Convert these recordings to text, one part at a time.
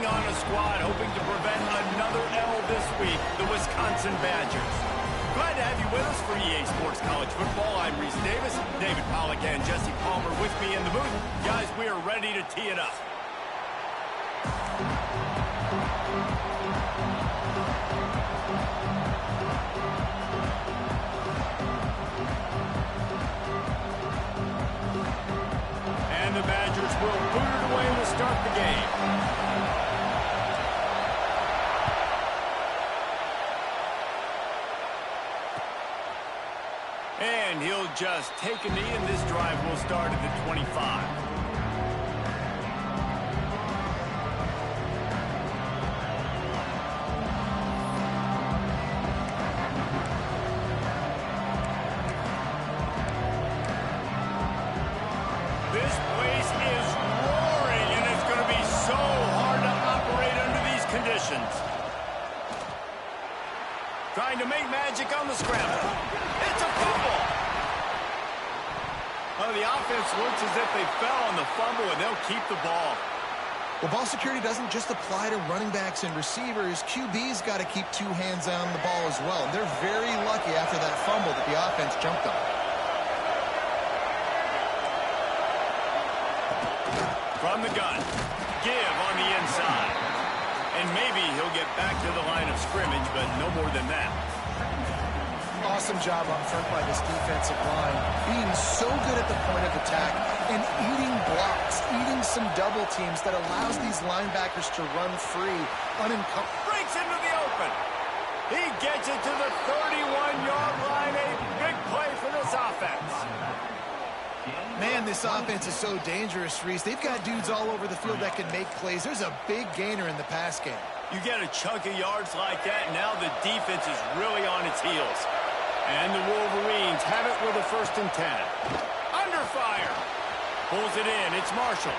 taking on a squad hoping to prevent another L this week, the Wisconsin Badgers. Glad to have you with us for EA Sports College Football. I'm Reese Davis, David Pollack and Jesse Palmer with me in the booth. Guys, we are ready to tee it up. And the Badgers will boot it away to start the game. And he'll just take a knee, and this drive will start at the 25. This place is roaring, and it's going to be so hard to operate under these conditions. Trying to make magic on the scramble. It's a fumble. Oh, the offense looks as if they fell on the fumble, and they'll keep the ball. Well, ball security doesn't just apply to running backs and receivers. QB's got to keep two hands on the ball as well. They're very lucky after that fumble that the offense jumped on. From the gun, give on the inside. And maybe he'll get back to the line of scrimmage, but no more than that. Awesome job up front by this defensive line. Being so good at the point of attack and eating blocks, eating some double teams that allows these linebackers to run free, unencumbered. Breaks into the open. He gets it to the 31-yard line. A big play for this offense. Man, this offense is so dangerous, Reese. They've got dudes all over the field that can make plays. There's a big gainer in the pass game. You get a chunk of yards like that, now the defense is really on its heels. And the Wolverines have it with a 1st and 10. Under fire. Pulls it in. It's Marshall.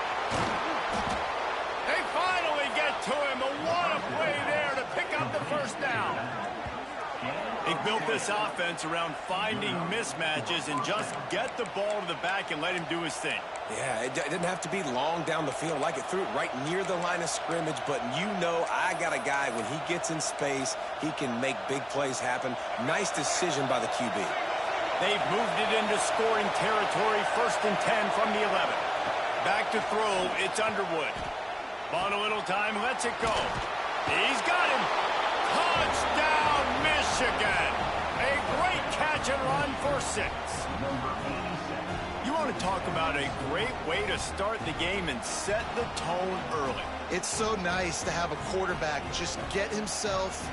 They finally get to him. But what a play there to pick up the 1st down. They built this offense around finding mismatches and just get the ball to the back and let him do his thing. Yeah, it didn't have to be long down the field. Like it threw it right near the line of scrimmage, but you know I got a guy, when he gets in space, he can make big plays happen. Nice decision by the QB. They've moved it into scoring territory, 1st and 10 from the 11. Back to throw, it's Underwood. Bought a little time, lets it go. He's got him. Touchdown, Michigan. A great catch and run for 6. You want to talk about a great way to start the game and set the tone early. It's so nice to have a quarterback just get himself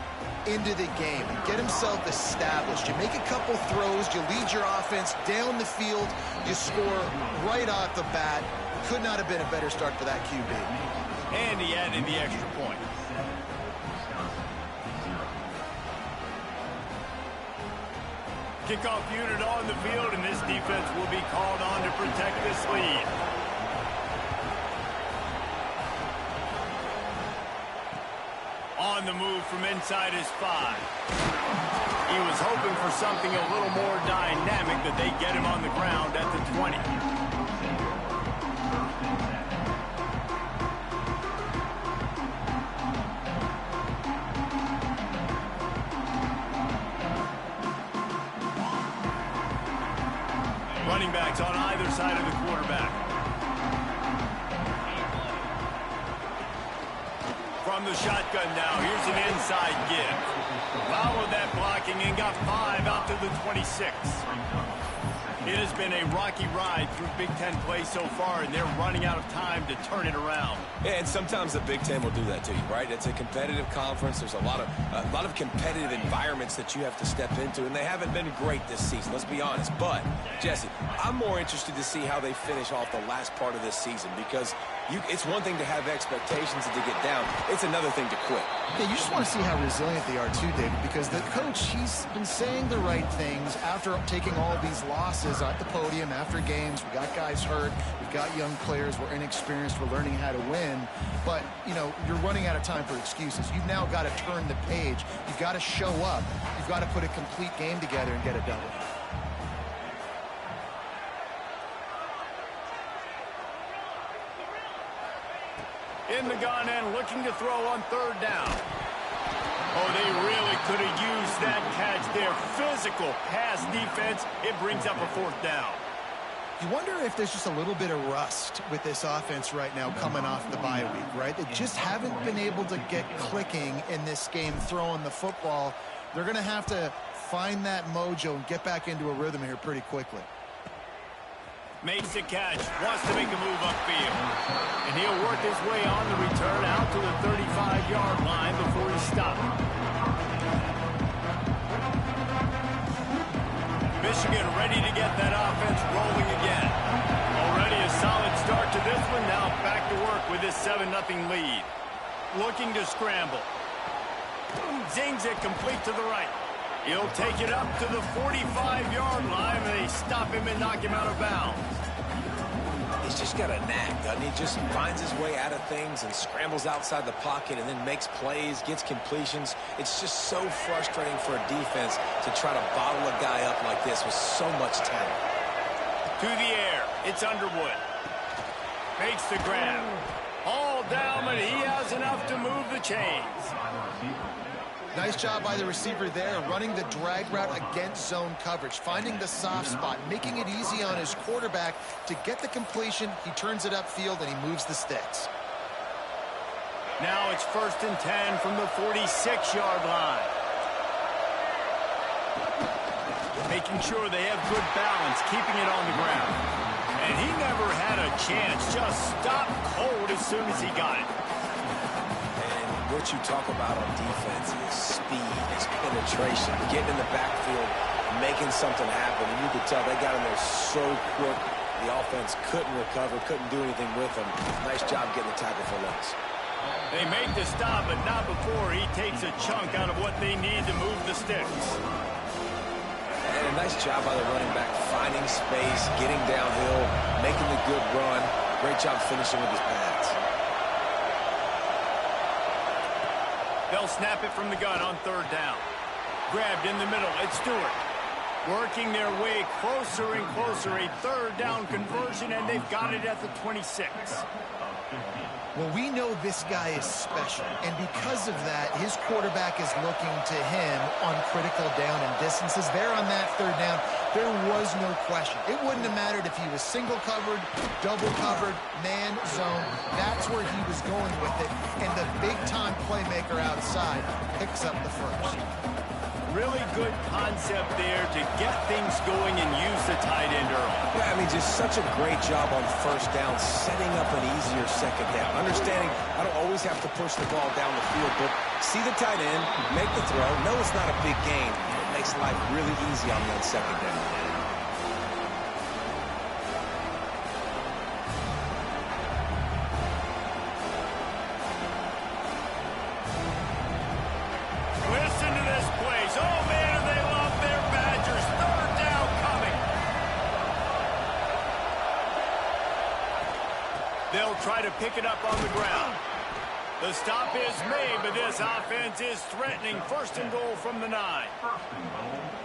into the game and get himself established. You make a couple throws, you lead your offense down the field, you score right off the bat. Could not have been a better start for that QB. And he added the extra point. Kickoff unit on the field, and this defense will be called on to protect this lead. On the move from inside his 5. He was hoping for something a little more dynamic, that they get him on the ground at the 20. Running backs on either side of the quarterback. From the shotgun now, here's an inside give. Followed that blocking and got 5 out to the 26. It has been a rocky ride through Big Ten play so far, and they're running out of time to turn it around. Yeah, and sometimes the Big Ten will do that to you, right? It's a competitive conference. There's a lot of competitive environments that you have to step into, and they haven't been great this season, let's be honest. But, Jesse, I'm more interested to see how they finish off the last part of this season, because it's one thing to have expectations and to get down. It's another thing to quit. Yeah, you just want to see how resilient they are too, David, because the coach, he's been saying the right things after taking all of these losses at the podium after games. We got guys hurt. We've got young players. We're inexperienced. We're learning how to win. But, you know, you're running out of time for excuses. You've now got to turn the page. You've got to show up. You've got to put a complete game together and get it done. in the gun and looking to throw on third down. Oh, they really could have used that catch there. Physical pass defense. It brings up a fourth down. You wonder if there's just a little bit of rust with this offense right now coming off the bye week, right? They just haven't been able to get clicking in this game throwing the football. They're going to have to find that mojo and get back into a rhythm here pretty quickly. Makes the catch, wants to make a move upfield. And he'll work his way on the return out to the 35-yard line before he's stopped. Michigan ready to get that offense rolling again. Already a solid start to this one. Now back to work with this 7-0 lead. Looking to scramble. Zings it complete to the right. He'll take it up to the 45-yard line, and they stop him and knock him out of bounds. He's just got a knack, doesn't he? Just finds his way out of things and scrambles outside the pocket and then makes plays, gets completions. It's just so frustrating for a defense to try to bottle a guy up like this with so much talent. To the air, it's Underwood. Makes the grab. All down, but he has enough to move the chains. Nice job by the receiver there, running the drag route against zone coverage, finding the soft spot, making it easy on his quarterback to get the completion. He turns it upfield, and he moves the sticks. Now it's 1st and 10 from the 46-yard line. Making sure they have good balance, keeping it on the ground. And he never had a chance, just stopped cold as soon as he got it. What you talk about on defense is speed, is penetration, getting in the backfield, making something happen. And you could tell they got in there so quick. The offense couldn't recover, couldn't do anything with them. Nice job getting the tackle for loss. They make the stop, but not before he takes a chunk out of what they need to move the sticks. And a nice job by the running back, finding space, getting downhill, making the good run. Great job finishing with his pads. They'll snap it from the gun on third down. Grabbed in the middle. It's Stewart. Working their way closer and closer. A third down conversion, and they've got it at the 26. Well, we know this guy is special, and because of that, his quarterback is looking to him on critical down and distances. There on that third down, there was no question. It wouldn't have mattered if he was single covered, double covered, man, zone. That's where he was going with it, and the big-time playmaker outside picks up the first. Really good concept there to get things going and use the tight end early. Yeah, I mean, just such a great job on first down, setting up an easier second down. Understanding I don't always have to push the ball down the field, but see the tight end, make the throw. No, it's not a big gain. It makes life really easy on you on second down. They'll try to pick it up on the ground. The stop is made, but this offense is threatening. 1st and goal from the 9.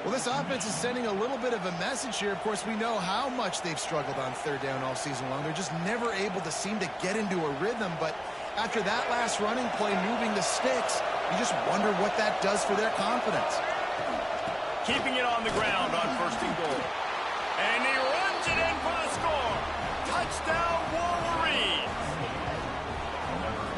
Well, this offense is sending a little bit of a message here. Of course, we know how much they've struggled on third down all season long. They're just never able to seem to get into a rhythm. But after that last running play, moving the sticks, you just wonder what that does for their confidence. Keeping it on the ground on 1st and goal. And he runs it in for the score. Touchdown, Wolverines.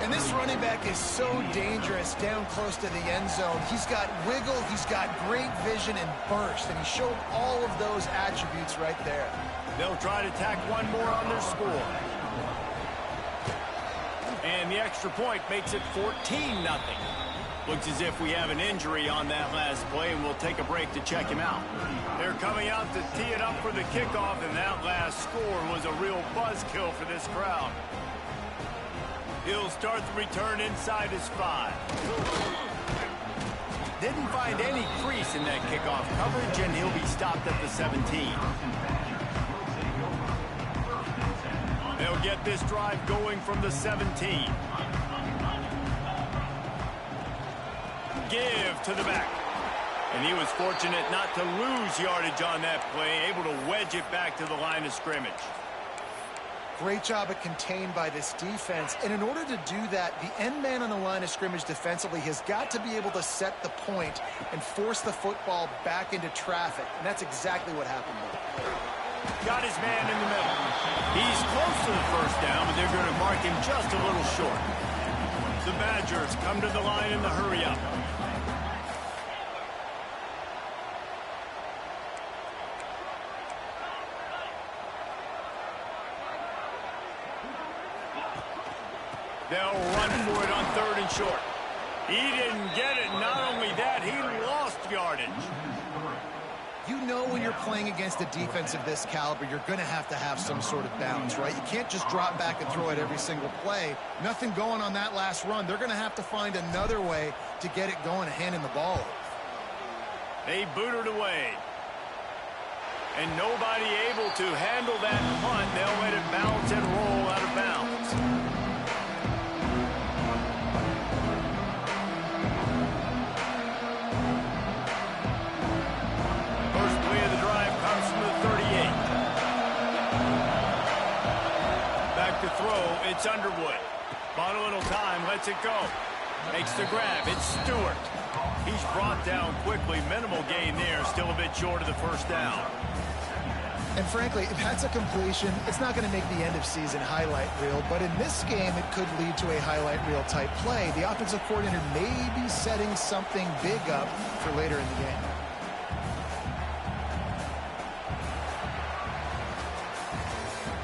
And this running back is so dangerous down close to the end zone. He's got wiggle, he's got great vision and burst, and he showed all of those attributes right there. They'll try to tack one more on their score. And the extra point makes it 14-0. Looks as if we have an injury on that last play, and we'll take a break to check him out. They're coming out to tee it up for the kickoff, and that last score was a real buzzkill for this crowd. He'll start the return inside his 5. Didn't find any crease in that kickoff coverage, and he'll be stopped at the 17. They'll get this drive going from the 17. Give to the back. And he was fortunate not to lose yardage on that play, able to wedge it back to the line of scrimmage. Great job at contained by this defense. And in order to do that, the end man on the line of scrimmage defensively has got to be able to set the point and force the football back into traffic. And that's exactly what happened there. Got his man in the middle. He's close to the first down, but they're going to mark him just a little short. The Badgers come to the line in the hurry-up. They'll run for it on 3rd and short. He didn't get it. Not only that, he lost yardage. You know when you're playing against a defense of this caliber, you're going to have some sort of balance, right? You can't just drop back and throw it every single play. Nothing going on that last run. They're going to have to find another way to get it going and handing the ball. They boot it away. And nobody able to handle that punt. They'll let it bounce and roll out of bounds. To throw, it's Underwood. Bought a little time, lets it go. Makes the grab, it's Stewart. He's brought down quickly, minimal gain there, still a bit short of the first down. And frankly, if that's a completion, it's not going to make the end of season highlight reel, but in this game, it could lead to a highlight reel type play. The offensive coordinator may be setting something big up for later in the game.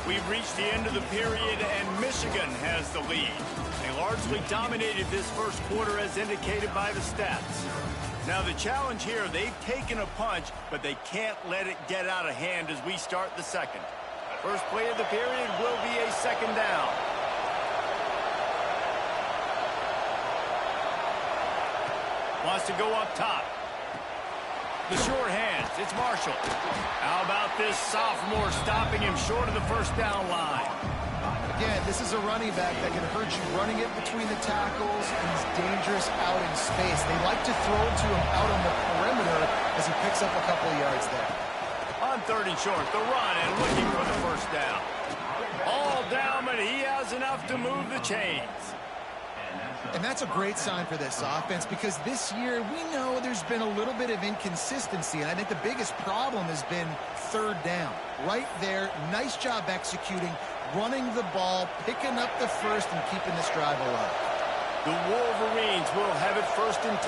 We've reached the end of the period, and Michigan has the lead. They largely dominated this first quarter as indicated by the stats. Now the challenge here, they've taken a punch, but they can't let it get out of hand as we start the second. First play of the period will be a second down. Wants to go up top. The short hands, it's Marshall. How about this sophomore stopping him short of the first down line? Again, this is a running back that can hurt you running it between the tackles, and he's dangerous out in space. They like to throw it to him out on the perimeter as he picks up a couple of yards there. On 3rd and short, the run and looking for the first down. All down, but he has enough to move the chains. And that's a great sign for this offense because this year we know there's been a little bit of inconsistency, and I think the biggest problem has been 3rd down. Right there, nice job executing, running the ball, picking up the first, and keeping this drive alive. The Wolverines will have it 1st and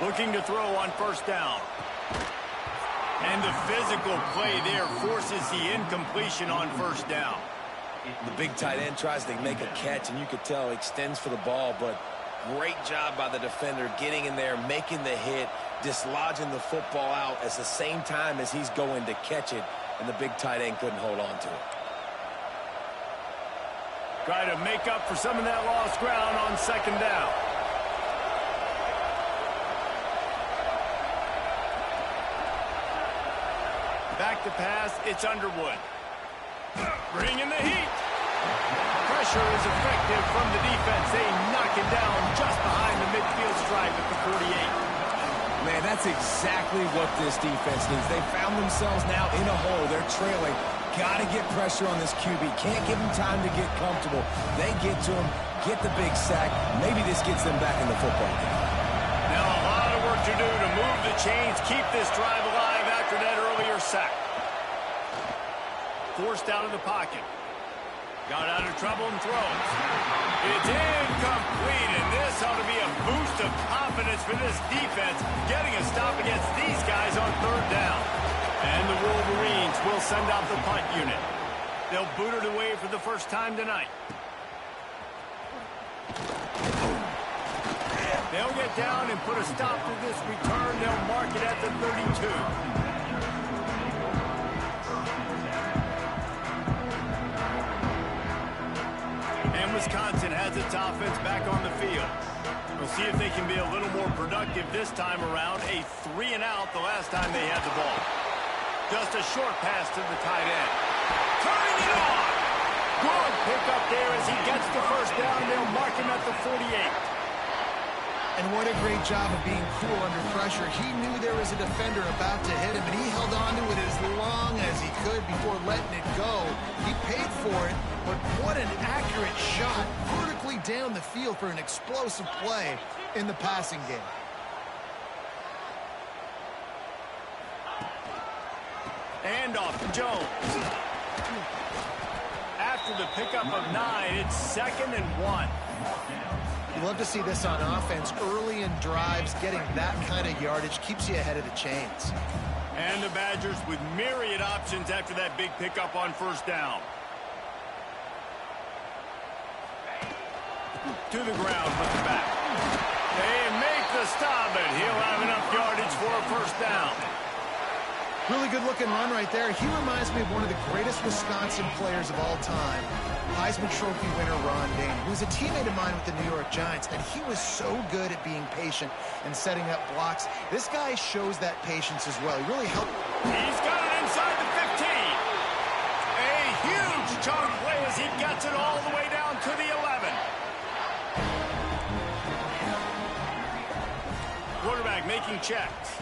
10. Looking to throw on 1st down. And the physical play there forces the incompletion on 1st down. The big tight end tries to make a catch, and you could tell he extends for the ball, but great job by the defender getting in there, making the hit, dislodging the football out at the same time as he's going to catch it, and the big tight end couldn't hold on to it. Try to make up for some of that lost ground on 2nd down. Back to pass, it's Underwood. Bringing the heat. Pressure is effective from the defense. They knock him down just behind the midfield stripe at the 48. Man, that's exactly what this defense needs. They found themselves now in a hole. They're trailing. Got to get pressure on this QB. Can't give him time to get comfortable. They get to him, get the big sack. Maybe this gets them back in the football game. Now a lot of work to do to move the chains, keep this drive alive after that earlier sack. Forced out of the pocket. Got out of trouble and throws. It's incomplete, and this ought to be a boost of confidence for this defense, getting a stop against these guys on 3rd down. And the Wolverines will send out the punt unit. They'll boot it away for the first time tonight. They'll get down and put a stop to this return. They'll mark it at the 32. Wisconsin has its offense back on the field. We'll see if they can be a little more productive this time around. A 3 and out the last time they had the ball. Just a short pass to the tight end. Turning it on! Good pick up there as he gets the first down. They'll mark him at the 48. And what a great job of being cool under pressure. He knew there was a defender about to hit him, and he held on to it as long as he could before letting it go. He paid for it, but what an accurate shot vertically down the field for an explosive play in the passing game. And off to Jones. After the pickup of 9, it's 2nd and 1. You love to see this on offense. Early in drives, getting that kind of yardage keeps you ahead of the chains. And the Badgers with myriad options after that big pickup on 1st down. To the ground with the back. They make the stop, and he'll have enough yardage for a 1st down. Really good-looking run right there. He reminds me of one of the greatest Wisconsin players of all time, Heisman Trophy winner Ron Dayne, who was a teammate of mine with the New York Giants, and he was so good at being patient and setting up blocks. This guy shows that patience as well. He really helped. He's got it inside the 15. A huge chunk play as he gets it all the way down to the 11. Quarterback making checks.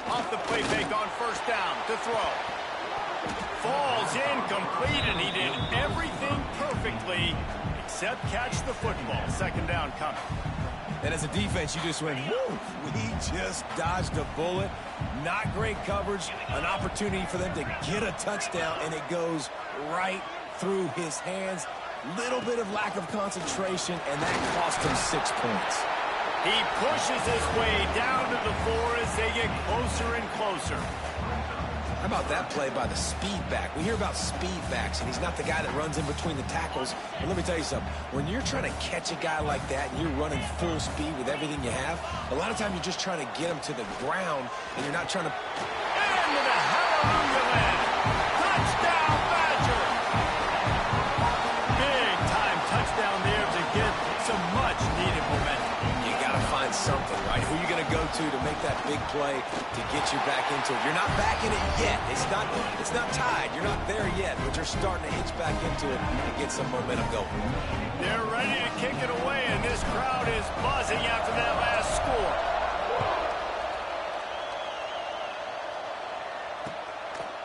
Off the play fake on 1st down to throw. Falls incomplete, and he did everything perfectly except catch the football. 2nd down coming. And as a defense, you just went, whoo, we just dodged a bullet. Not great coverage, an opportunity for them to get a touchdown, and it goes right through his hands. Little bit of lack of concentration, and that cost him 6 points. He pushes his way down to the 4 as they get closer and closer. How about that play by the speed back? We hear about speed backs, and he's not the guy that runs in between the tackles. But let me tell you something. When you're trying to catch a guy like that and you're running full speed with everything you have, a lot of times you're just trying to get him to the ground, and you're not trying to... Into the hallelujah land. Touchdown, Badger! Big-time touchdown there to get some much-needed momentum. You got to find something, right? Who are you going to go to make that big play to get you back into it? You're not back in it yet. It's not tied. You're not there yet, but you're starting to inch back into it and get some momentum going. They're ready to kick it away, and this crowd is buzzing after that last score.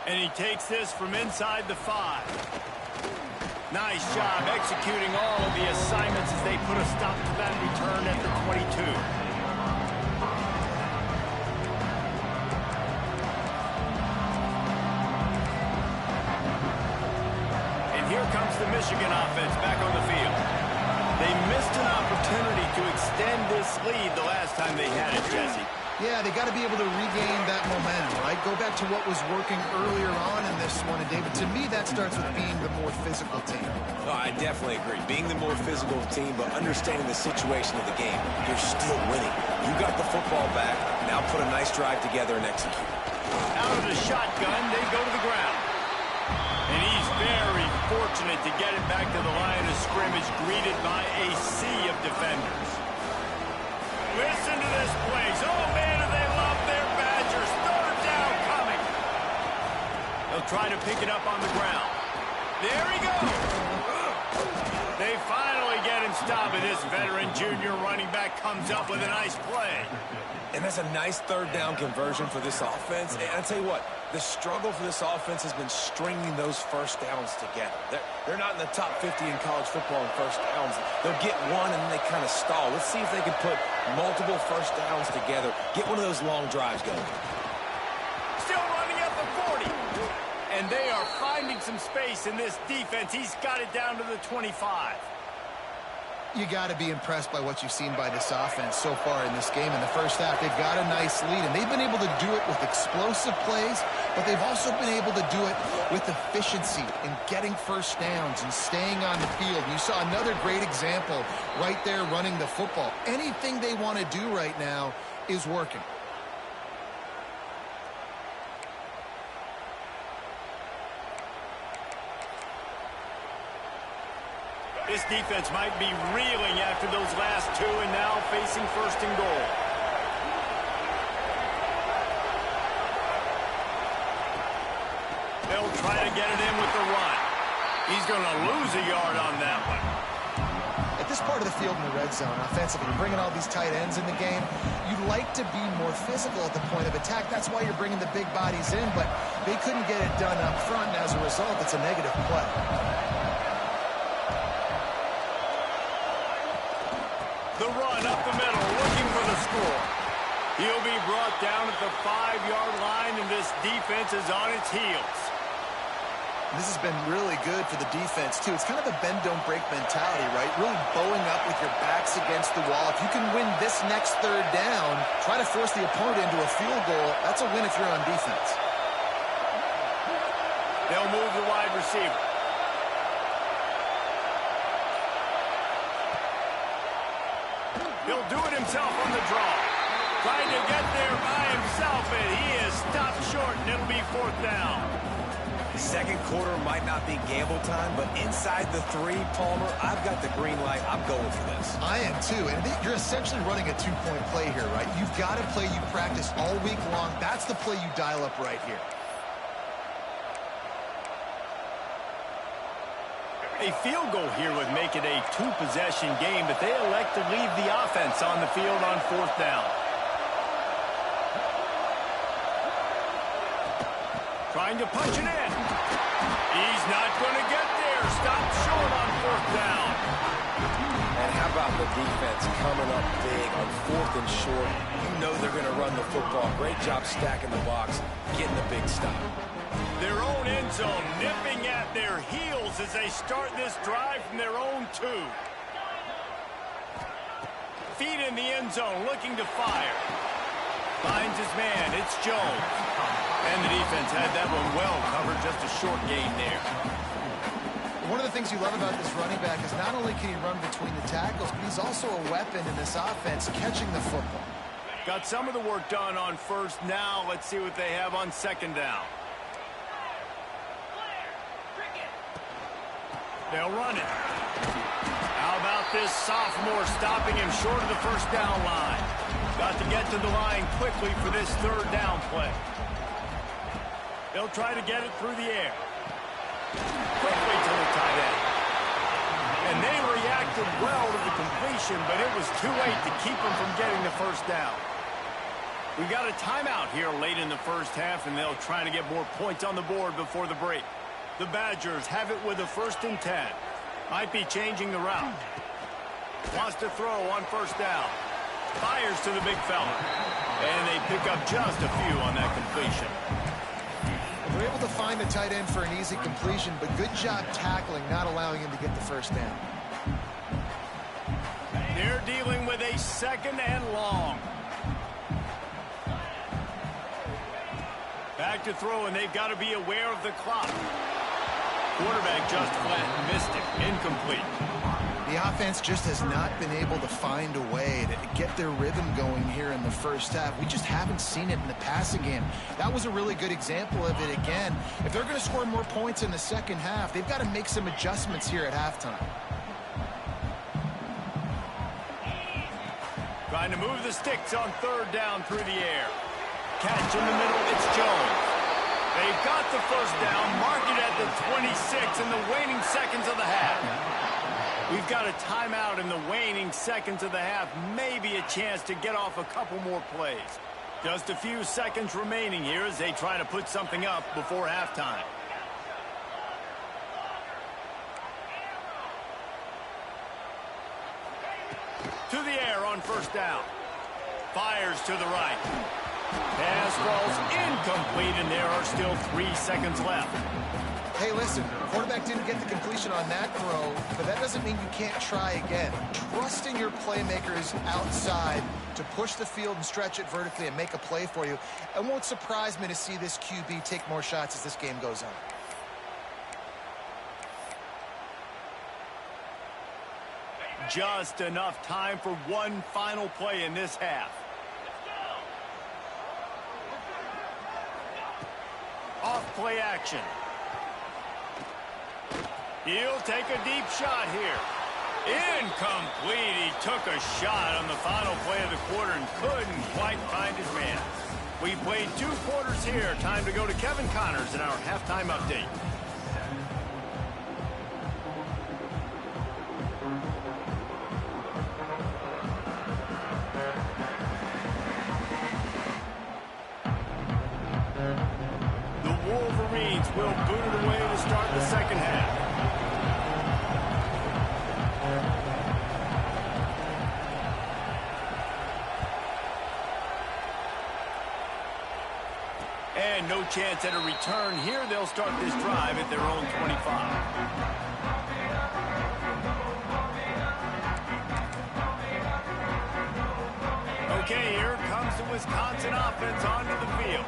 And he takes this from inside the 5. Nice job executing all of the assignments as they put a stop to that return at the 22. And here comes the Michigan offense back on the field. They missed an opportunity to extend this lead the last time they had it, Jesse. Yeah, they got to be able to regain that momentum, right? Go back to what was working earlier on in this one. And, David, to me, that starts with being the more physical team. Oh, I definitely agree. Being the more physical team, but understanding the situation of the game. You're still winning. You got the football back. Now put a nice drive together and execute. Out of the shotgun, they go to the ground. And he's very fortunate to get it back to the line of scrimmage, greeted by a sea of defenders. Listen to this place. Oh, man, do they love their Badgers. 3rd down coming. They'll try to pick it up on the ground. There he goes. They finally get him stopped, and this veteran junior running back comes up with a nice play. And that's a nice 3rd down conversion for this offense. And I tell you what, the struggle for this offense has been stringing those 1st downs together. They're not in the top 50 in college football in 1st downs. They'll get one and then they kind of stall. Let's see if they can put multiple 1st downs together. Get one of those long drives going. Still running at the 40. And they are finding some space in this defense. He's got it down to the 25. You got to be impressed by what you've seen by this offense so far in this game. In the first half, they've got a nice lead, and they've been able to do it with explosive plays, but they've also been able to do it with efficiency in getting 1st downs and staying on the field. You saw another great example right there running the football. Anything they want to do right now is working. This defense might be reeling after those last 2 and now facing 1st and goal. They'll try to get it in with the run. He's going to lose a yard on that one. At this part of the field in the red zone, offensively, you're bringing all these tight ends in the game. You'd like to be more physical at the point of attack. That's why you're bringing the big bodies in, but they couldn't get it done up front, and as a result, it's a negative play. The run up the middle, looking for the score. He'll be brought down at the 5-yard line, and this defense is on its heels. This has been really good for the defense, too. It's kind of a bend-don't-break mentality, right? Really bowing up with your backs against the wall. If you can win this next third down, try to force the opponent into a field goal. That's a win if you're on defense. They'll move the wide receiver. He'll do it himself on the draw. Trying to get there by himself, and he is stopped short, and it'll be 4th down. Second quarter might not be gamble time, but inside the 3, Palmer, I've got the green light. I'm going for this. I am too, and you're essentially running a 2-point play here, right? You've got a play you practice all week long. That's the play you dial up right here. A field goal here would make it a 2-possession game, but they elect to leave the offense on the field on 4th down. Trying to punch it in. He's not going to get there. Stopped short on 4th down. And how about the defense coming up big on 4th and short? You know they're going to run the football. Great job stacking the box, getting the big stop. Their own end zone nipping at their heels as they start this drive from their own 2. Feet in the end zone, looking to fire. Finds his man. It's Jones. And the defense had that one well covered, just a short gain there. One of the things you love about this running back is not only can he run between the tackles, but he's also a weapon in this offense, catching the football. Got some of the work done on 1st. Now let's see what they have on 2nd down. They'll run it. How about this sophomore stopping him short of the 1st down line? Got to get to the line quickly for this 3rd down play. They'll try to get it through the air. Quickly to the tight end. And they reacted well to the completion, but it was too late to keep them from getting the 1st down. We've got a timeout here late in the 1st half, and they'll try to get more points on the board before the break. The Badgers have it with a 1st and 10. Might be changing the route. Wants to throw on 1st down. Fires to the big fella. And they pick up just a few on that completion. They're able to find the tight end for an easy completion, but good job tackling, not allowing him to get the 1st down. They're dealing with a 2nd and long. Back to throw, and they've got to be aware of the clock. Quarterback just flat missed it. Incomplete. The offense just has not been able to find a way to get their rhythm going here in the 1st half. We just haven't seen it in the passing game. That was a really good example of it again. If they're going to score more points in the 2nd half, they've got to make some adjustments here at halftime. Trying to move the sticks on 3rd down through the air. Catch in the middle, it's Jones. They've got the 1st down, mark it at the 26 in the waning seconds of the half. We've got a timeout in the waning seconds of the half. Maybe a chance to get off a couple more plays. Just a few seconds remaining here as they try to put something up before halftime. To the air on 1st down. Fires to the right. Pass falls incomplete, and there are still 3 seconds left. Hey, listen, quarterback didn't get the completion on that throw, but that doesn't mean you can't try again. Trusting your playmakers outside to push the field and stretch it vertically and make a play for you. It won't surprise me to see this QB take more shots as this game goes on. Just enough time for one final play in this half. Off play action. He'll take a deep shot here. Incomplete. He took a shot on the final play of the quarter and couldn't quite find his man. We played 2 quarters here. Time to go to Kevin Connors in our halftime update. will boot it away to start the second half. And no chance at a return here. They'll start this drive at their own 25. Okay, here comes the Wisconsin offense onto the field.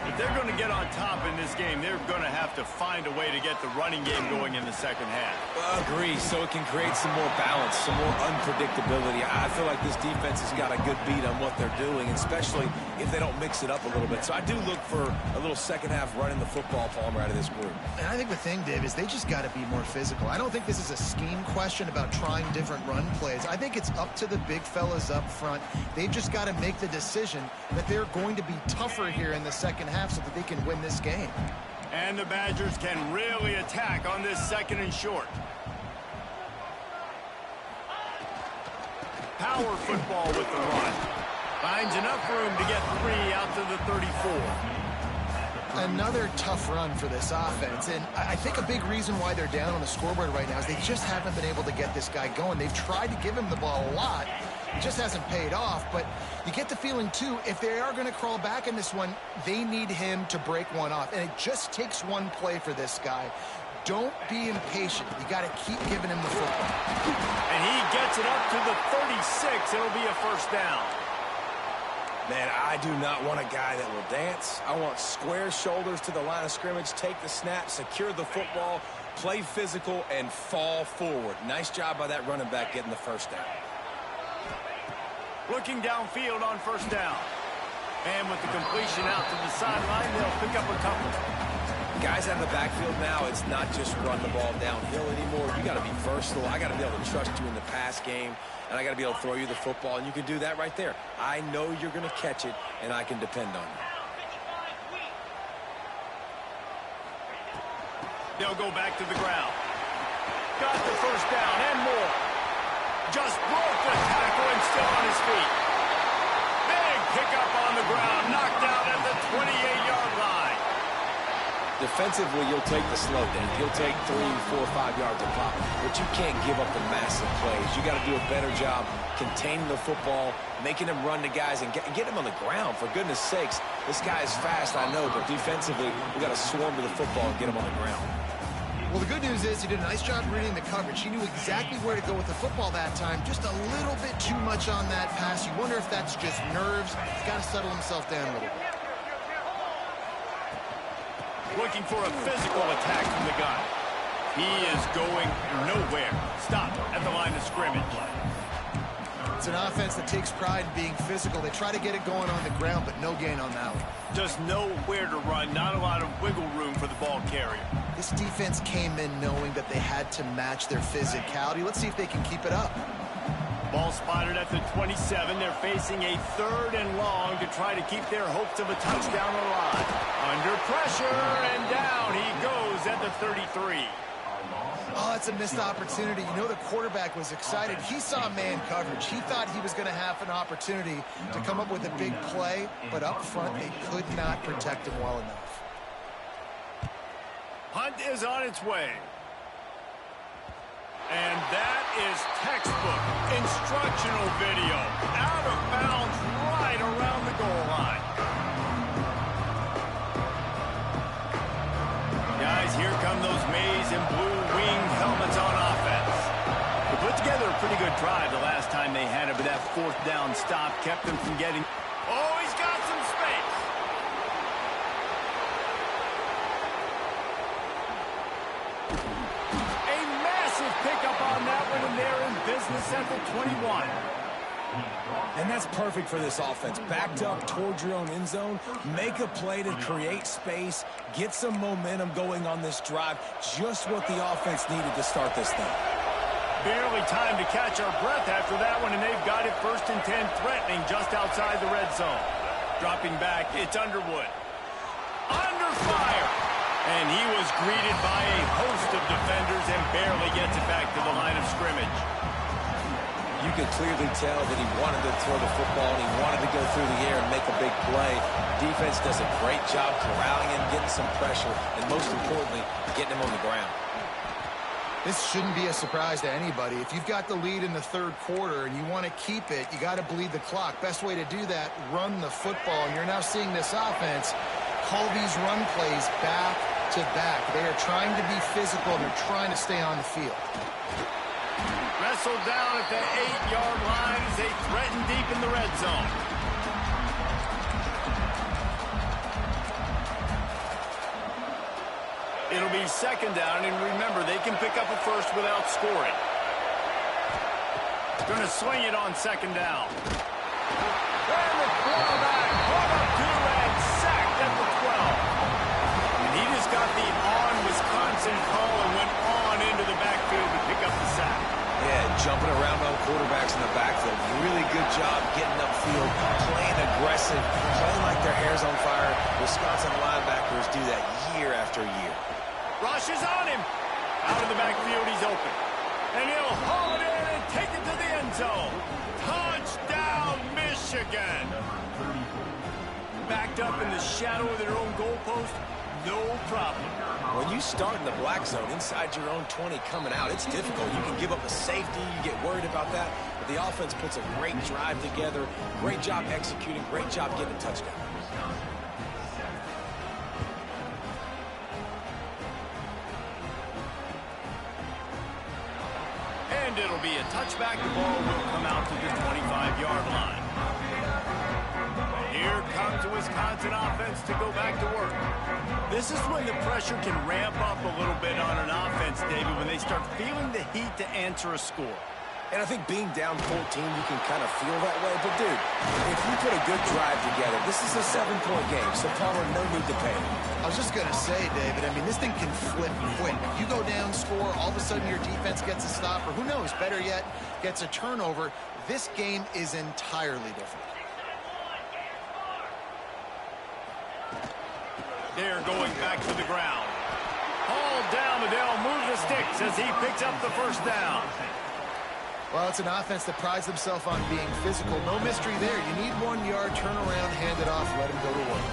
If they're going to get on top in this game, they're going to have to find a way to get the running game going in the second half. Agree, so it can create some more balance, some more unpredictability. I feel like this defense has got a good beat on what they're doing, especially if they don't mix it up a little bit. So I do look for a little second half running the football, Palmer, out of this group. And I think the thing, Dave, is they just got to be more physical. I don't think this is a scheme question about trying different run plays. I think it's up to the big fellas up front. They've just got to make the decision that they're going to be tougher here in the second half so that they can win this game. And the Badgers can really attack on this second and short. Power football with the run. Finds enough room to get 3 out to the 34. Another tough run for this offense, and I think a big reason why they're down on the scoreboard right now is they just haven't been able to get this guy going. They've tried to give him the ball a lot. It just hasn't paid off, but you get the feeling, too, if they are going to crawl back in this one, they need him to break one off, and it just takes one play for this guy. Don't be impatient. You got to keep giving him the football. And he gets it up to the 36. It'll be a first down. Man, I do not want a guy that will dance. I want square shoulders to the line of scrimmage, take the snap, secure the football, play physical, and fall forward. Nice job by that running back getting the first down. Looking downfield on first down. And with the completion out to the sideline, they'll pick up a couple. Guys out of the backfield now, it's not just run the ball downhill anymore. You got to be versatile. I got to be able to trust you in the pass game, and I got to be able to throw you the football, and you can do that right there. I know you're going to catch it, and I can depend on you. They'll go back to the ground. Got the first down and more. Just broke the tackle and still on his feet. Big pickup on the ground, knocked out at the 28-yard line. Defensively, you'll take the slow down. You'll take 3, 4, 5 yards a pop, but you can't give up the massive plays. You got to do a better job containing the football, making them run to guys, and get them on the ground. For goodness sakes, this guy is fast, I know, but defensively, we got to swarm to the football and get him on the ground. Well, the good news is he did a nice job reading the coverage. He knew exactly where to go with the football that time. Just a little bit too much on that pass. You wonder if that's just nerves. He's got to settle himself down a little bit. Looking for a physical attack from the gun. He is going nowhere. Stop at the line of scrimmage. It's an offense that takes pride in being physical. They try to get it going on the ground, but no gain on that one. Just nowhere to run. Not a lot of wiggle room for the ball carrier. This defense came in knowing that they had to match their physicality. Let's see if they can keep it up. Ball spotted at the 27. They're facing a 3rd and long to try to keep their hopes of a touchdown alive. Under pressure, and down he goes at the 33. Oh, that's a missed opportunity. You know the quarterback was excited. He saw man coverage. He thought he was going to have an opportunity to come up with a big play, but up front they could not protect him well enough. Hunt is on its way. And that is textbook instructional video. Out of bounds right around the goal line. Guys, here come those maize and blue winged helmets on offense. They put together a pretty good drive the last time they had it, but that 4th down stop kept them from getting... Oh, he's got some space. A massive pickup on that one, and they're in business at the 21. And that's perfect for this offense. Backed up towards your own end zone, make a play to create space, get some momentum going on this drive. Just what the offense needed to start this thing. Barely time to catch our breath after that one, and they've got it 1st and 10, threatening just outside the red zone. Dropping back, it's Underwood. Under fire! And he was greeted by a host of defenders and barely gets it back to the line of scrimmage. You you could clearly tell that he wanted to throw the football and he wanted to go through the air and make a big play. Defense does a great job corralling him, getting some pressure, and most importantly, getting him on the ground. This shouldn't be a surprise to anybody. If you've got the lead in the third quarter and you want to keep it, you got to bleed the clock. Best way to do that, run the football. And you're now seeing this offense call these run plays back to back. They are trying to be physical and they're trying to stay on the field. Wrestled down at the 8-yard line as they threaten deep in the red zone. It'll be second down, and remember, they can pick up a first without scoring. Going to swing it on second down. And the quarterback brought up to and sacked at the 12. And he just got the on-Wisconsin call and went on into the backfield to pick up the sack. Yeah, jumping around on quarterbacks in the backfield. Really good job getting upfield, playing aggressive, playing like their hair's on fire. Wisconsin linebackers do that year after year. Rush is on him. Out of the backfield, he's open. And he'll haul it in and take it to the end zone. Touchdown, Michigan. Backed up in the shadow of their own goalpost, no problem. When you start in the black zone inside your own 20 coming out, it's difficult. You can give up a safety. You get worried about that. But the offense puts a great drive together. Great job executing. Great job getting a touchdown. And it'll be a touchback. The ball will come out to the 25-yard line. Here comes the Wisconsin offense to go back to work. This is when the pressure can ramp up a little bit on an offense, David, when they start feeling the heat to answer a score. And I think being down 14, you can kind of feel that way. But, dude, if you put a good drive together, this is a 7-point game, so Palmer, no need to pay. I was just going to say, David, I mean, this thing can flip quick. You go down, score, all of a sudden your defense gets a stop, or who knows, better yet, gets a turnover. This game is entirely different. They're going back to the ground. Hauled down, but they'll move the sticks as he picks up the first down. Well, it's an offense that prides themselves on being physical. No mystery there. You need 1 yard, turn around, hand it off, let him go to work.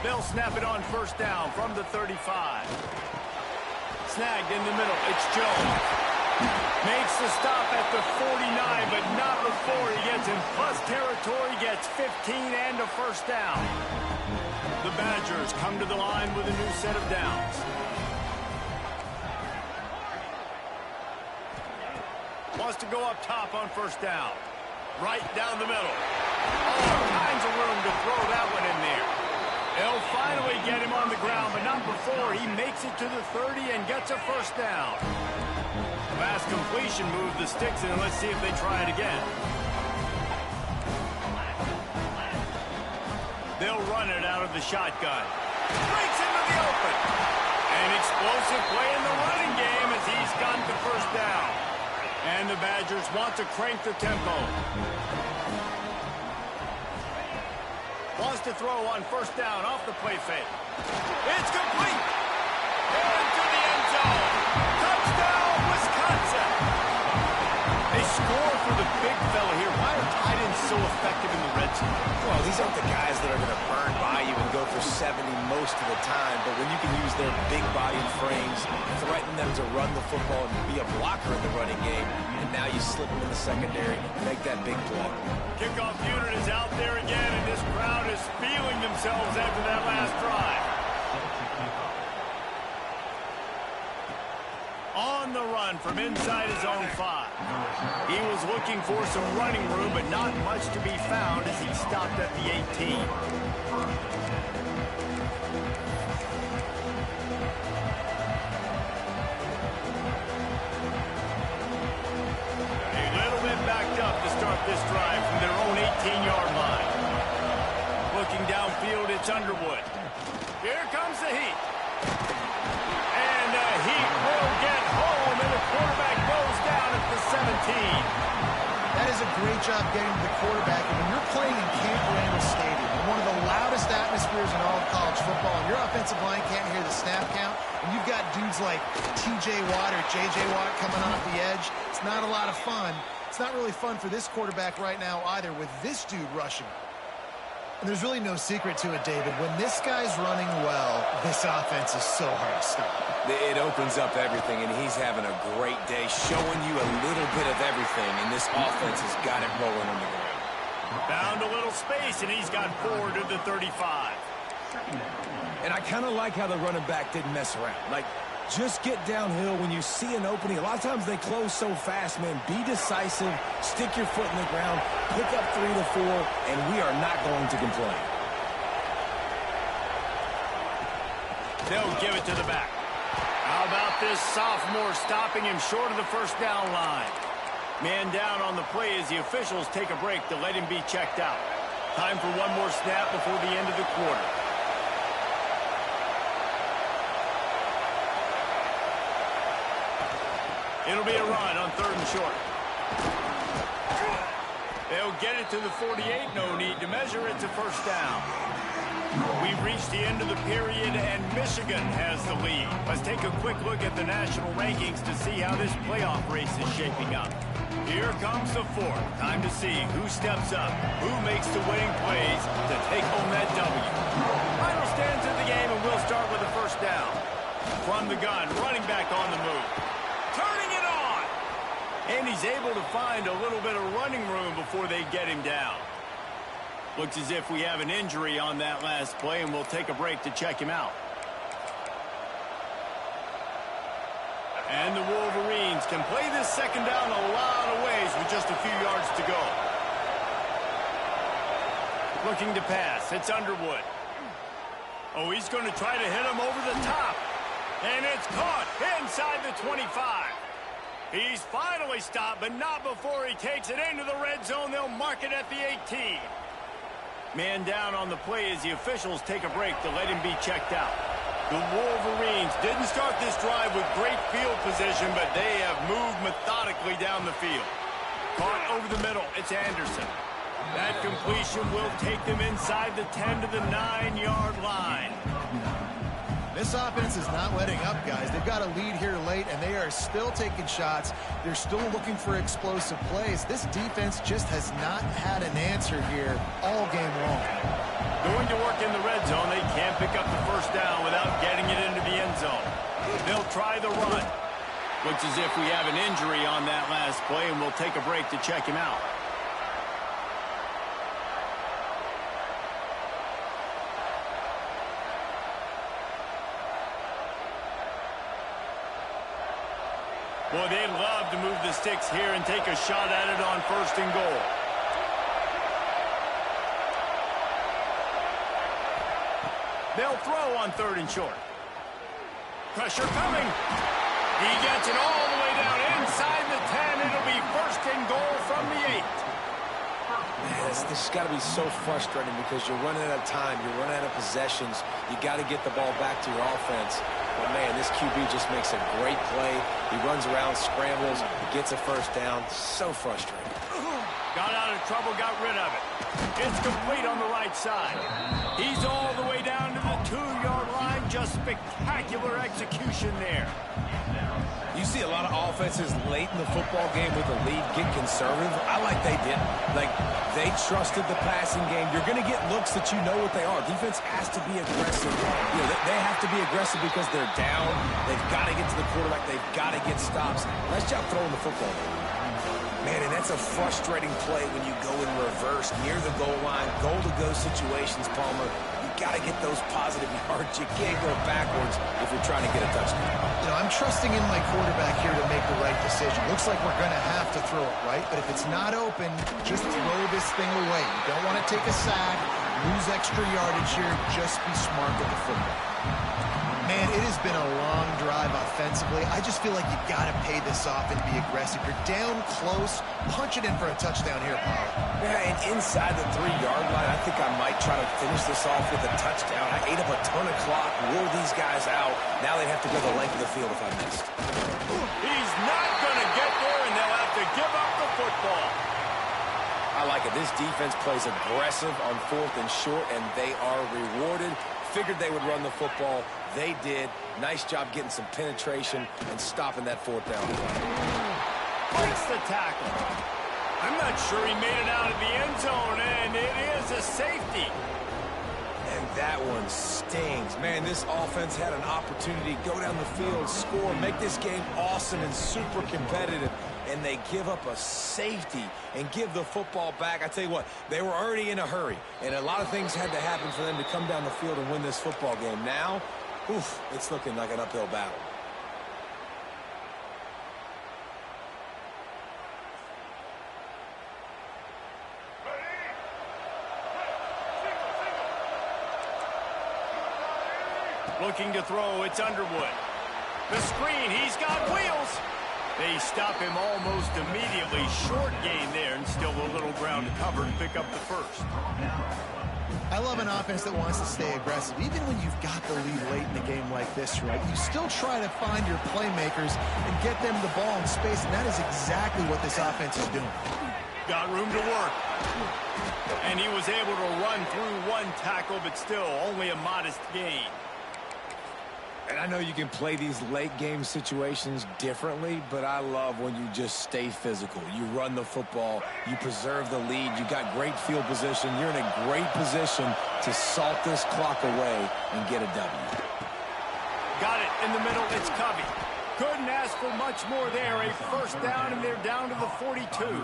They'll snap it on first down from the 35. Snagged in the middle. It's Jones. Makes the stop at the 49, but not before he gets in plus territory, gets 15 and a first down. The Badgers come to the line with a new set of downs. Wants to go up top on first down. Right down the middle. All kinds of room to throw that one in there. They'll finally get him on the ground, but not before he makes it to the 30 and gets a first down. Fast completion moved the sticks in, and let's see if they try it again. They'll run it out of the shotgun. Breaks into the open. An explosive play in the running game as he's gotten the first down. And the Badgers want to crank the tempo. Wants to throw on first down off the play fake. It's complete. Into the end zone. Touchdown, Wisconsin. They score for the big fella here. Why are tight ends so effective in the red zone? Well, these aren't the guys that are going to burn by you and go for 70 most of the time, but when you can use their big-bodied frames, threaten them to run the football and be a blocker in the running game, and now you slip them in the secondary, make that big play. Kickoff unit is out there again, and this crowd is feeling themselves after that last drive. On the run from inside his own 5. He was looking for some running room, but not much to be found as he stopped at the 18. A little bit backed up to start this drive from their own 18-yard line. Looking downfield, it's Underwood. Here comes the heat. And the heat will get home, and the quarterback goes down at the 17. That is a great job getting to the quarterback. And when you're playing in Camp Randall Stadium, one of the loudest atmospheres in all of college football, and your offensive line can't hear the snap count, and you've got dudes like T.J. Watt or J.J. Watt coming off the edge, it's not a lot of fun. It's not really fun for this quarterback right now either with this dude rushing. And there's really no secret to it, David. When this guy's running well, this offense is so hard to stop. It opens up everything, and he's having a great day, showing you a little bit of everything, and this offense has got it rolling on the ground. Found a little space, and he's got forward to the 35. And I kind of like how the running back didn't mess around. Like, just get downhill when you see an opening. A lot of times they close so fast, man. Be decisive, stick your foot in the ground, pick up 3 to 4, and we are not going to complain. They'll give it to the back. How about this sophomore stopping him short of the first down line? Man down on the play as the officials take a break to let him be checked out. Time for one more snap before the end of the quarter. It'll be a run on 3rd and short. They'll get it to the 48. No need to measure. It's a first down. We've reached the end of the period, and Michigan has the lead. Let's take a quick look at the national rankings to see how this playoff race is shaping up. Here comes the 4th. Time to see who steps up, who makes the winning plays to take home that W. Final stands of the game, and we'll start with the first down. From the gun, running back on the move. Turning it on! And he's able to find a little bit of running room before they get him down. Looks as if we have an injury on that last play, and we'll take a break to check him out. And the Wolverines can play this second down a lot of ways with just a few yards to go. Looking to pass. It's Underwood. Oh, he's going to try to hit him over the top. And it's caught inside the 25. He's finally stopped, but not before he takes it into the red zone. They'll mark it at the 18. Man down on the play as the officials take a break to let him be checked out. The Wolverines didn't start this drive with great field position, but they have moved methodically down the field. Caught over the middle. It's Anderson. That completion will take them inside the 10 to the 9-yard line. This offense is not letting up, guys. They've got a lead here late, and they are still taking shots. They're still looking for explosive plays. This defense just has not had an answer here all game long. Going to work in the red zone. They can't pick up the first down without getting it into the end zone. They'll try the run. Looks as if we have an injury on that last play, and we'll take a break to check him out. Boy, they'd love to move the sticks here and take a shot at it on 1st and goal. They'll throw on 3rd and short. Pressure coming. He gets it all the way down inside the 10. It'll be 1st and goal from the 8. Man, this has got to be so frustrating because you're running out of time. You're running out of possessions. You got to get the ball back to your offense. But, man, this QB just makes a great play. He runs around, scrambles, he gets a first down. So frustrating. Got out of trouble, got rid of it. It's complete on the right side. He's all the way down to the 2-yard line. Just spectacular execution there. You see a lot of offenses late in the football game with a lead get conservative. I like they didn't. Like, they trusted the passing game. You're going to get looks that you know what they are. Defense has to be aggressive. You know, they have to be aggressive because they're down. They've got to get to the quarterback. They've got to get stops. Nice job throwing the football. Man, and that's a frustrating play when you go in reverse near the goal line, goal-to-go situations, Palmer. You got to get those positive yards. You can't go backwards if you're trying to get a touchdown. You know, I'm trusting in my quarterback here to make the right decision. Looks like we're going to have to throw it, right? But if it's not open, just throw this thing away. You don't want to take a sack, lose extra yardage here. Just be smart with the football. Man, it has been a long drive offensively. I just feel like you got to pay this off and be aggressive. You're down close. Punch it in for a touchdown here, Paul. Yeah, and inside the 3-yard line, I think I might try to finish this off with a touchdown. I ate up a ton of clock, wore these guys out. Now they'd have to go the length of the field if I missed. He's not going to get there, and they'll have to give up the football. I like it. This defense plays aggressive on 4th and short, and they are rewarded. Figured they would run the football. They did. Nice job getting some penetration and stopping that 4th down play. Breaks the tackle. Not sure he made it out of the end zone, and it is a safety. And that one stings. Man, this offense had an opportunity to go down the field, score, make this game awesome and super competitive, and they give up a safety and give the football back. I tell you what, they were already in a hurry, and a lot of things had to happen for them to come down the field and win this football game. Now, oof, it's looking like an uphill battle. Looking to throw, it's Underwood. The screen, he's got wheels. They stop him almost immediately. Short gain there, and still a little ground to cover to pick up the first. I love an offense that wants to stay aggressive. Even when you've got the lead late in the game like this, right, you still try to find your playmakers and get them the ball in space, and that is exactly what this offense is doing. Got room to work. And he was able to run through one tackle, but still only a modest gain. And I know you can play these late game situations differently, but I love when you just stay physical. You run the football, you preserve the lead, you got great field position, you're in a great position to salt this clock away and get a W. Got it in the middle, it's Covey. Couldn't ask for much more there. A first down, and they're down to the 42.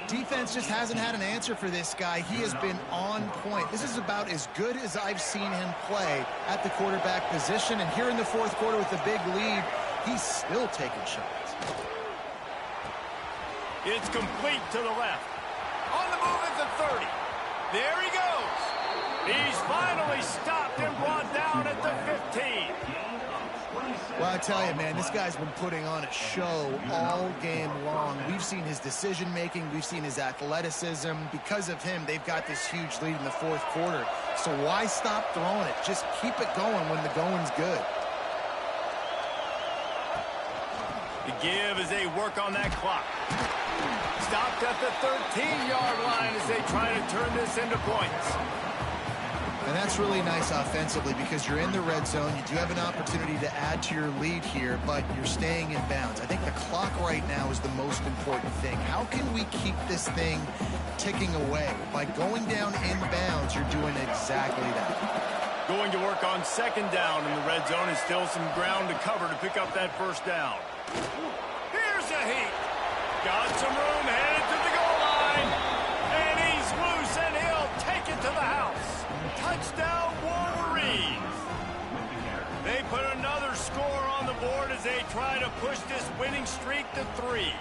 Defense just hasn't had an answer for this guy. He has been on point. This is about as good as I've seen him play at the quarterback position. And here in the fourth quarter with a big lead, he's still taking shots. It's complete to the left. On the move at the 30. There he goes. He's finally stopped and brought down at the 15. Well, I tell you, man, this guy's been putting on a show all game long. We've seen his decision-making. We've seen his athleticism. Because of him, they've got this huge lead in the fourth quarter. So why stop throwing it? Just keep it going when the going's good. The give as they work on that clock. Stopped at the 13-yard line as they try to turn this into points. And that's really nice offensively because you're in the red zone. You do have an opportunity to add to your lead here, but you're staying in bounds. I think the clock right now is the most important thing. How can we keep this thing ticking away? By going down in bounds, you're doing exactly that. Going to work on second down in the red zone, and still some ground to cover to pick up that first down. Here's a heat. Got some room, headed to the goal line. And he's loose, and he'll take it to the house. Touchdown, Wolverines. They put another score on the board as they try to push this winning streak to 3.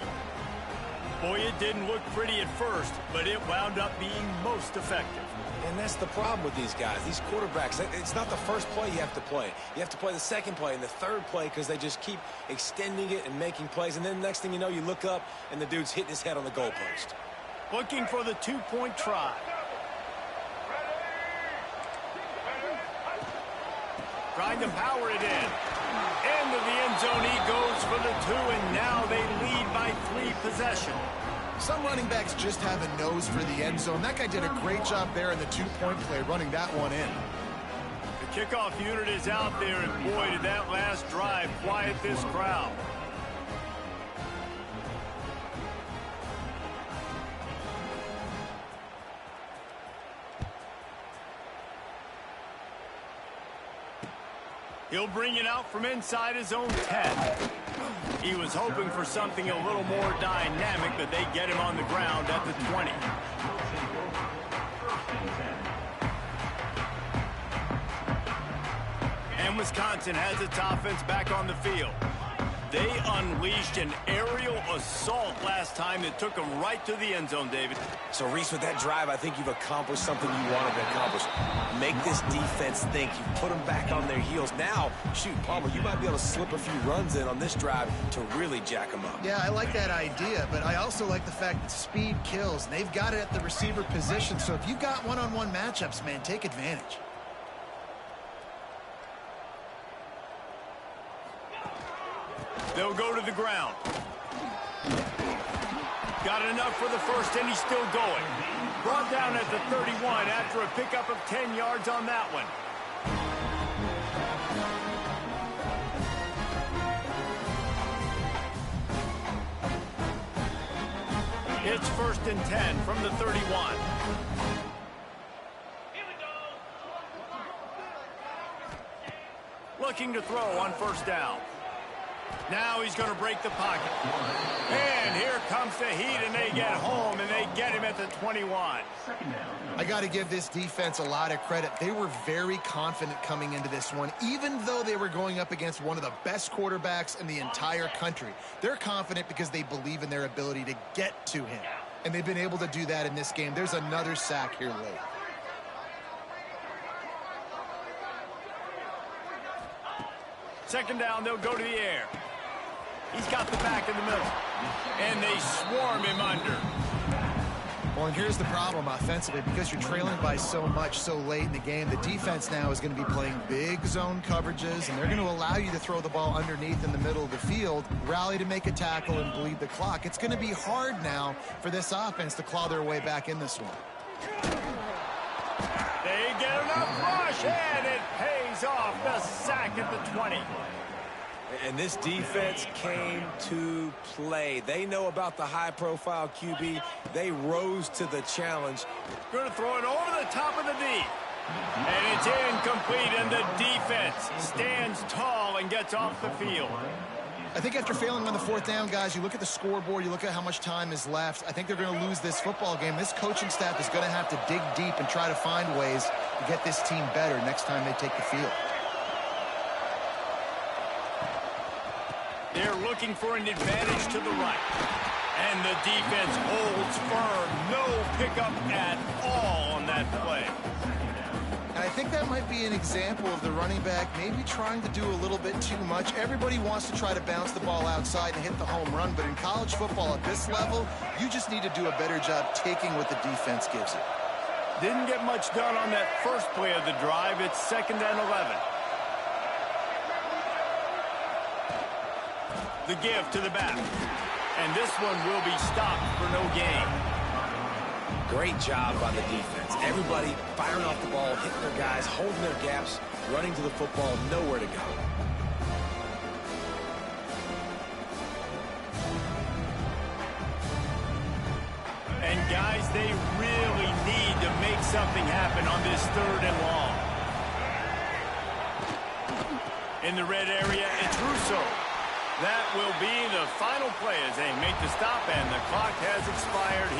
Boy, it didn't look pretty at first, but it wound up being most effective. And that's the problem with these guys, these quarterbacks. It's not the first play you have to play. You have to play the second play and the third play because they just keep extending it and making plays. And then next thing you know, you look up and the dude's hitting his head on the goalpost. Looking for the two-point try. Trying to power it in. Into the end zone he goes for the 2, and now they lead by 3 possessions. Some running backs just have a nose for the end zone. That guy did a great job there in the two-point play, running that one in. The kickoff unit is out there, and boy, did that last drive quiet this crowd. He'll bring it out from inside his own 10. He was hoping for something a little more dynamic, but they get him on the ground at the 20. And Wisconsin has its offense back on the field. They unleashed an aerial assault last time that took them right to the end zone, David. So, Reese, with that drive, I think you've accomplished something you wanted to accomplish. Make this defense think. You put them back on their heels. Now, shoot, Palmer, you might be able to slip a few runs in on this drive to really jack them up. Yeah, I like that idea, but I also like the fact that speed kills. And they've got it at the receiver position, so if you've got one-on-one matchups, man, take advantage. They'll go to the ground. Got enough for the first, and he's still going. Brought down at the 31 after a pickup of 10 yards on that one. It's 1st and 10 from the 31. Looking to throw on 1st down. Now he's going to break the pocket. And here comes the heat, and they get home, and they get him at the 21. I got to give this defense a lot of credit. They were very confident coming into this one, even though they were going up against one of the best quarterbacks in the entire country. They're confident because they believe in their ability to get to him, and they've been able to do that in this game. There's another sack here late. Second down, they'll go to the air. He's got the back in the middle. And they swarm him under. Well, and here's the problem offensively. Because you're trailing by so much so late in the game, the defense now is going to be playing big zone coverages, and they're going to allow you to throw the ball underneath in the middle of the field, rally to make a tackle, and bleed the clock. It's going to be hard now for this offense to claw their way back in this one. They get enough rush, and it pays off. The sack at the 20. And this defense came to play. They know about the high-profile QB. They rose to the challenge. Going to throw it over the top of the D. And it's incomplete, and the defense stands tall and gets off the field. I think after failing on the 4th down, guys, you look at the scoreboard, you look at how much time is left. I think they're going to lose this football game. This coaching staff is going to have to dig deep and try to find ways to get this team better next time they take the field. They're looking for an advantage to the right. And the defense holds firm. No pickup at all on that play. And I think that might be an example of the running back maybe trying to do a little bit too much. Everybody wants to try to bounce the ball outside and hit the home run, but in college football at this level, you just need to do a better job taking what the defense gives you. Didn't get much done on that first play of the drive. It's 2nd and 11. The give to the back. And this one will be stopped for no gain. Great job by the defense. Everybody firing off the ball, hitting their guys, holding their gaps, running to the football, nowhere to go. And guys, they really need to make something happen on this 3rd and long. In the red area, it's Russo. That will be the final play as they make the stop, and the clock has expired.